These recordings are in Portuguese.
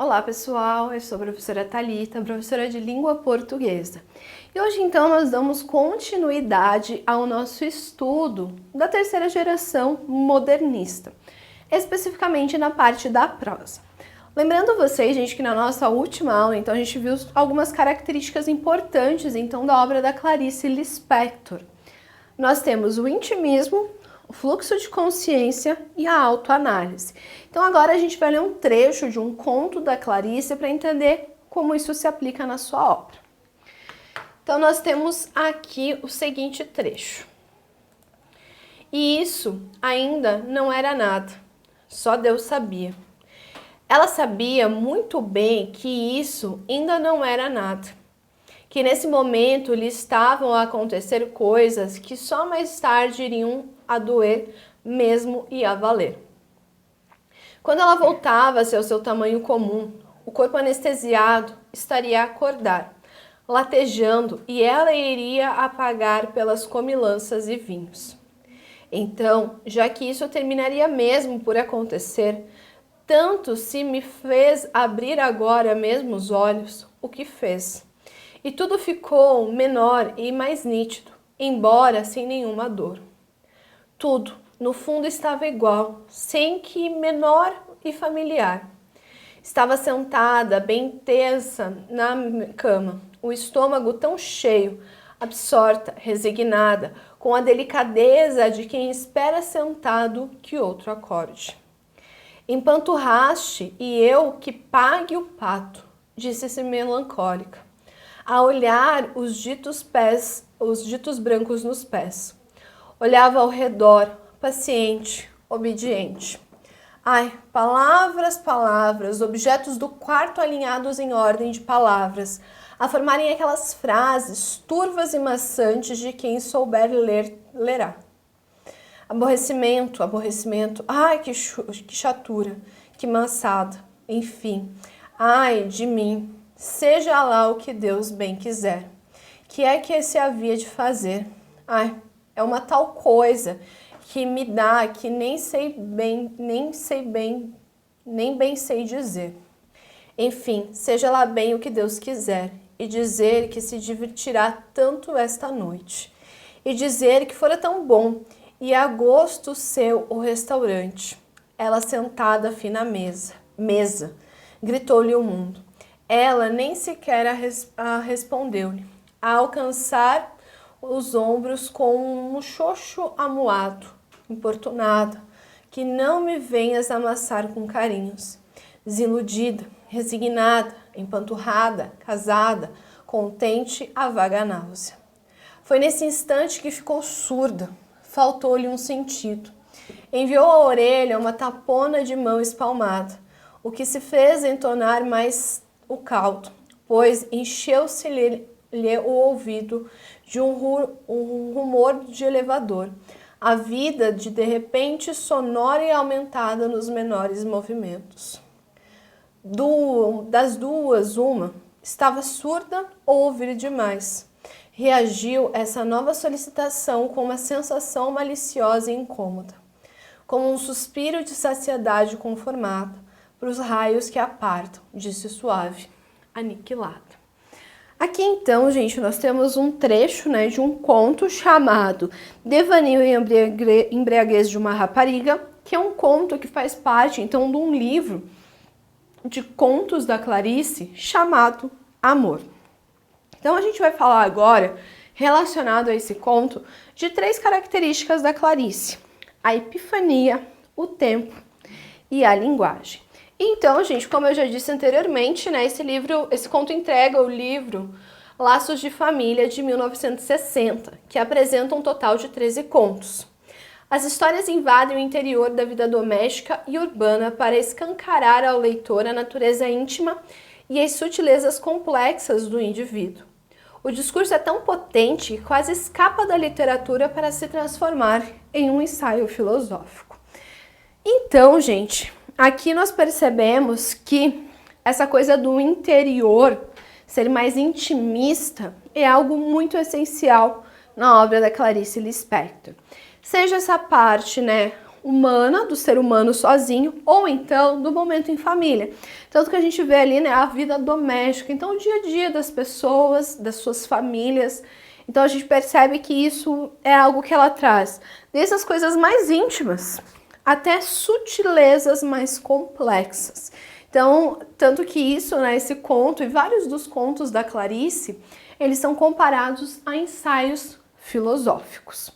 Olá pessoal, eu sou a professora Thalita, professora de língua portuguesa. E hoje então nós damos continuidade ao nosso estudo da terceira geração modernista, especificamente na parte da prosa. Lembrando vocês, gente, que na nossa última aula, então, a gente viu algumas características importantes, então, da obra da Clarice Lispector. Nós temos o intimismo, o fluxo de consciência e a autoanálise. Então agora a gente vai ler um trecho de um conto da Clarice para entender como isso se aplica na sua obra. Então nós temos aqui o seguinte trecho. E isso ainda não era nada, só Deus sabia. Ela sabia muito bem que isso ainda não era nada, que nesse momento lhe estavam a acontecer coisas que só mais tarde iriam a doer mesmo e a valer. Quando ela voltava-se ao seu tamanho comum, o corpo anestesiado estaria a acordar, latejando, e ela iria a pagar pelas comilanças e vinhos. Então, já que isso terminaria mesmo por acontecer, tanto se me fez abrir agora mesmo os olhos, o que fez. E tudo ficou menor e mais nítido, embora sem nenhuma dor. Tudo, no fundo, estava igual, sem que menor e familiar. Estava sentada, bem tensa, na cama, o estômago tão cheio, absorta, resignada, com a delicadeza de quem espera sentado que outro acorde. Empanturraste e eu que pague o pato, disse-se melancólica, a olhar os ditos brancos nos pés. Olhava ao redor, paciente, obediente. Ai, palavras, palavras, objetos do quarto alinhados em ordem de palavras, a formarem aquelas frases turvas e maçantes de quem souber ler, lerá. Aborrecimento, aborrecimento, ai, que chatura, que maçada, enfim, ai de mim, seja lá o que Deus bem quiser. Que é que se havia de fazer? Ai, é uma tal coisa que me dá que nem bem sei dizer. Enfim, seja lá bem o que Deus quiser, e dizer que se divertirá tanto esta noite, e dizer que fora tão bom, e a gosto seu o restaurante. Ela sentada fina mesa, gritou-lhe o mundo. Ela nem sequer respondeu-lhe. A alcançar os ombros com um muxoxo amuado, importunada, que não me venhas amassar com carinhos. Desiludida, resignada, empanturrada, casada, contente, a vaga náusea. Foi nesse instante que ficou surda, faltou-lhe um sentido. Enviou à orelha uma tapona de mão espalmada, o que se fez entonar mais o caldo, pois encheu-se-lhe o ouvido de um rumor de elevador, a vida de repente sonora e aumentada nos menores movimentos. Das duas, uma estava surda ou ouvir demais. Reagiu essa nova solicitação com uma sensação maliciosa e incômoda, como um suspiro de saciedade conformada para os raios que apartam, disse suave, aniquilada. Aqui então, gente, nós temos um trecho, né, de um conto chamado Devaneio e Embriaguez de uma Rapariga, que é um conto que faz parte, então, de um livro de contos da Clarice chamado Amor. Então, a gente vai falar agora, relacionado a esse conto, de 3 características da Clarice: a epifania, o tempo e a linguagem. Então, gente, como eu já disse anteriormente, né, esse conto entrega o livro Laços de Família, de 1960, que apresenta um total de 13 contos. As histórias invadem o interior da vida doméstica e urbana para escancarar ao leitor a natureza íntima e as sutilezas complexas do indivíduo. O discurso é tão potente que quase escapa da literatura para se transformar em um ensaio filosófico. Então, gente, aqui nós percebemos que essa coisa do interior, ser mais intimista, é algo muito essencial na obra da Clarice Lispector. Seja essa parte, né, humana, do ser humano sozinho, ou então do momento em família. Tanto que a gente vê ali, né, a vida doméstica, então o dia a dia das pessoas, das suas famílias. Então a gente percebe que isso é algo que ela traz, desde as coisas mais íntimas até sutilezas mais complexas. Então, tanto que isso, né, esse conto e vários dos contos da Clarice, eles são comparados a ensaios filosóficos.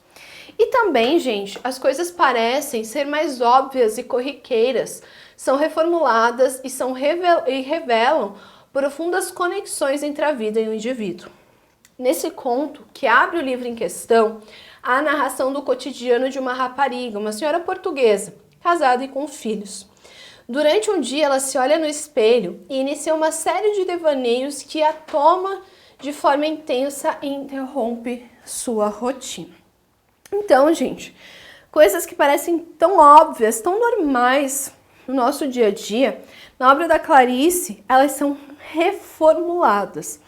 E também, gente, as coisas parecem ser mais óbvias e corriqueiras, são reformuladas e revelam profundas conexões entre a vida e o indivíduo. Nesse conto, que abre o livro em questão, há a narração do cotidiano de uma rapariga, uma senhora portuguesa, casada e com filhos. Durante um dia, ela se olha no espelho e inicia uma série de devaneios que a toma de forma intensa e interrompe sua rotina. Então, gente, coisas que parecem tão óbvias, tão normais no nosso dia a dia, na obra da Clarice, elas são reformuladas.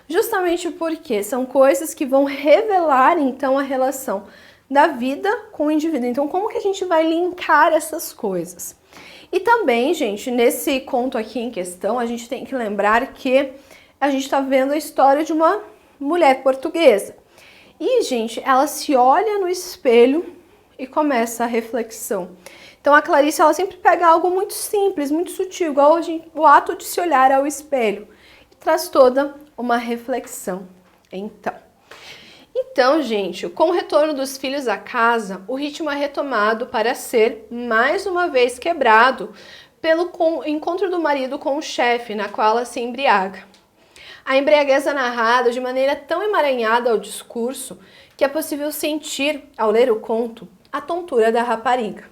Justamente porque são coisas que vão revelar, então, a relação da vida com o indivíduo. Então, como que a gente vai linkar essas coisas? E também, gente, nesse conto aqui em questão, a gente tem que lembrar que a gente está vendo a história de uma mulher portuguesa. E, gente, ela se olha no espelho e começa a reflexão. Então, a Clarice, ela sempre pega algo muito simples, muito sutil, igual o ato de se olhar ao espelho, e traz toda uma reflexão. Então, gente, com o retorno dos filhos à casa, o ritmo é retomado para ser, mais uma vez, quebrado pelo encontro do marido com o chefe, na qual ela se embriaga. A embriaguez é narrada de maneira tão emaranhada ao discurso que é possível sentir, ao ler o conto, a tontura da rapariga.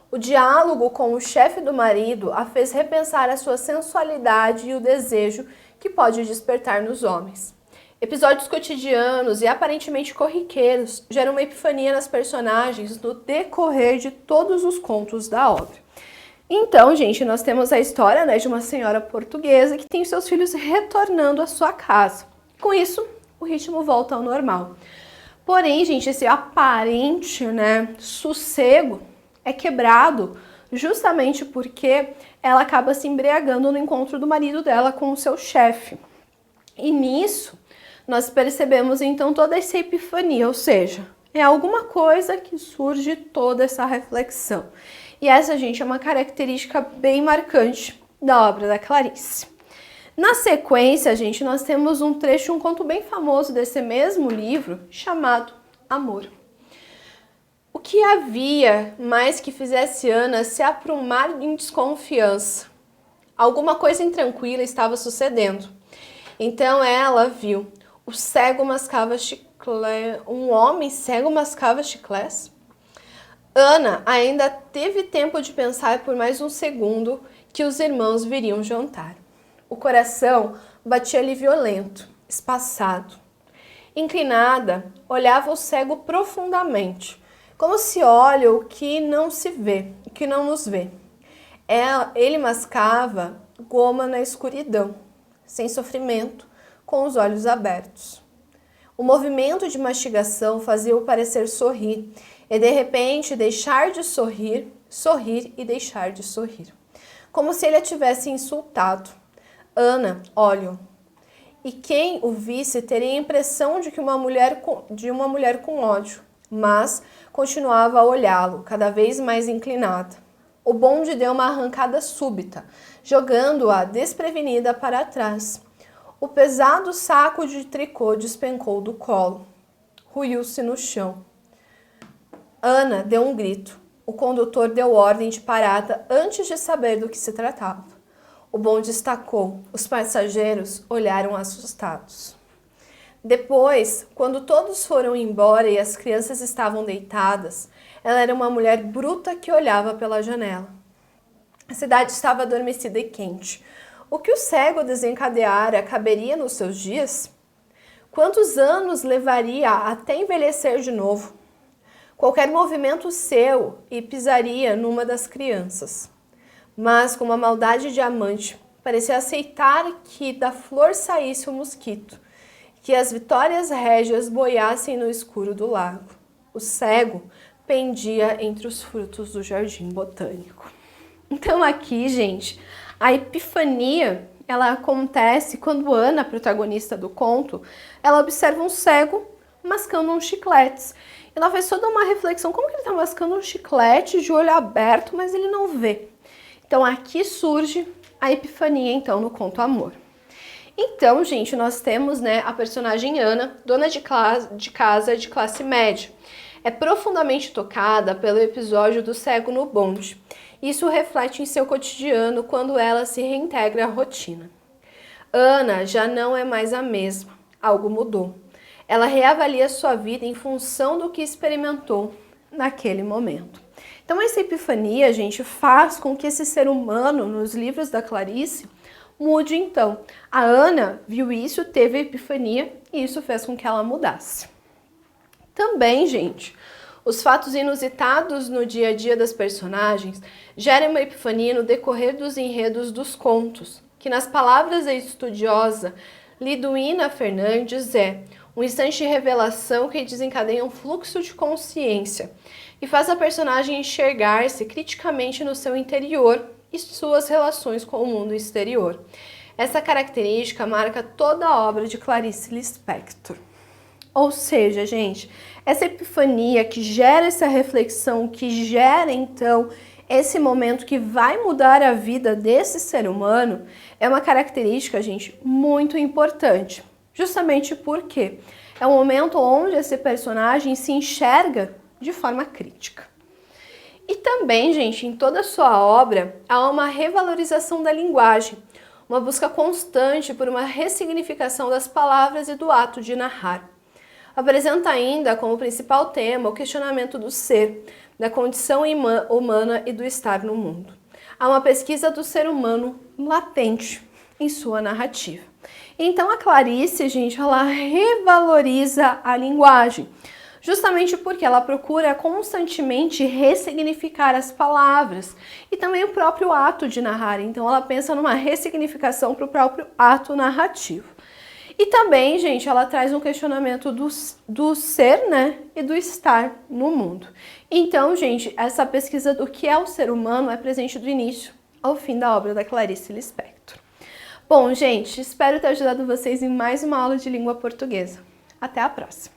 O diálogo com o chefe do marido a fez repensar a sua sensualidade e o desejo que pode despertar nos homens. Episódios cotidianos e aparentemente corriqueiros geram uma epifania nas personagens no decorrer de todos os contos da obra. Então, gente, nós temos a história, né, de uma senhora portuguesa que tem seus filhos retornando à sua casa. Com isso, o ritmo volta ao normal. Porém, gente, esse aparente, né, sossego é quebrado justamente porque ela acaba se embriagando no encontro do marido dela com o seu chefe. E nisso, nós percebemos então toda essa epifania, ou seja, é alguma coisa que surge toda essa reflexão. E essa, gente, é uma característica bem marcante da obra da Clarice. Na sequência, gente, nós temos um trecho, um conto bem famoso desse mesmo livro, chamado Amor. O que havia mais que fizesse Ana se aprumar em desconfiança? Alguma coisa intranquila estava sucedendo. Então ela viu o cego mascava chiclete, um homem cego mascava chiclés. Ana ainda teve tempo de pensar por mais um segundo que os irmãos viriam jantar. O coração batia-lhe violento, espaçado. Inclinada, olhava o cego profundamente, como se olha o que não se vê, o que não nos vê. Ele mascava goma na escuridão, sem sofrimento, com os olhos abertos. O movimento de mastigação fazia-o parecer sorrir, e de repente deixar de sorrir, sorrir e deixar de sorrir. Como se ele a tivesse insultado. Ana, olha-o. E quem o visse teria a impressão de uma mulher com ódio, mas continuava a olhá-lo, cada vez mais inclinada. O bonde deu uma arrancada súbita, jogando-a desprevenida para trás. O pesado saco de tricô despencou do colo. Ruiu-se no chão. Ana deu um grito. O condutor deu ordem de parada antes de saber do que se tratava. O bonde estacou. Os passageiros olharam assustados. Depois, quando todos foram embora e as crianças estavam deitadas, ela era uma mulher bruta que olhava pela janela. A cidade estava adormecida e quente. O que o cego desencadeara caberia nos seus dias? Quantos anos levaria até envelhecer de novo? Qualquer movimento seu e pisaria numa das crianças. Mas, com uma maldade de amante, parecia aceitar que da flor saísse o mosquito, que as vitórias régias boiassem no escuro do lago. O cego pendia entre os frutos do jardim botânico. Então aqui, gente, a epifania, ela acontece quando Ana, a protagonista do conto, ela observa um cego mascando uns chicletes. Ela faz toda uma reflexão, como que ele está mascando um chiclete de olho aberto, mas ele não vê? Então aqui surge a epifania, então, no conto Amor. Então, gente, nós temos, né, a personagem Ana, dona de casa de classe média. É profundamente tocada pelo episódio do cego no bonde. Isso reflete em seu cotidiano quando ela se reintegra à rotina. Ana já não é mais a mesma, algo mudou. Ela reavalia sua vida em função do que experimentou naquele momento. Então essa epifania, gente, faz com que esse ser humano, nos livros da Clarice, mude então. A Ana viu isso, teve a epifania e isso fez com que ela mudasse. Também, gente, os fatos inusitados no dia a dia das personagens geram uma epifania no decorrer dos enredos dos contos, que nas palavras da estudiosa Liduína Fernandes é um instante de revelação que desencadeia um fluxo de consciência e faz a personagem enxergar-se criticamente no seu interior e suas relações com o mundo exterior. Essa característica marca toda a obra de Clarice Lispector. Ou seja, gente, essa epifania que gera essa reflexão, que gera então esse momento que vai mudar a vida desse ser humano, é uma característica, gente, muito importante. Justamente porque é um momento onde esse personagem se enxerga de forma crítica. E também, gente, em toda a sua obra, há uma revalorização da linguagem, uma busca constante por uma ressignificação das palavras e do ato de narrar. Apresenta ainda como principal tema o questionamento do ser, da condição humana e do estar no mundo. Há uma pesquisa do ser humano latente em sua narrativa. Então a Clarice, gente, ela revaloriza a linguagem, justamente porque ela procura constantemente ressignificar as palavras e também o próprio ato de narrar. Então ela pensa numa ressignificação para o próprio ato narrativo. E também, gente, ela traz um questionamento do ser, né, e do estar no mundo. Então, gente, essa pesquisa do que é o ser humano é presente do início ao fim da obra da Clarice Lispector. Bom, gente, espero ter ajudado vocês em mais uma aula de língua portuguesa. Até a próxima!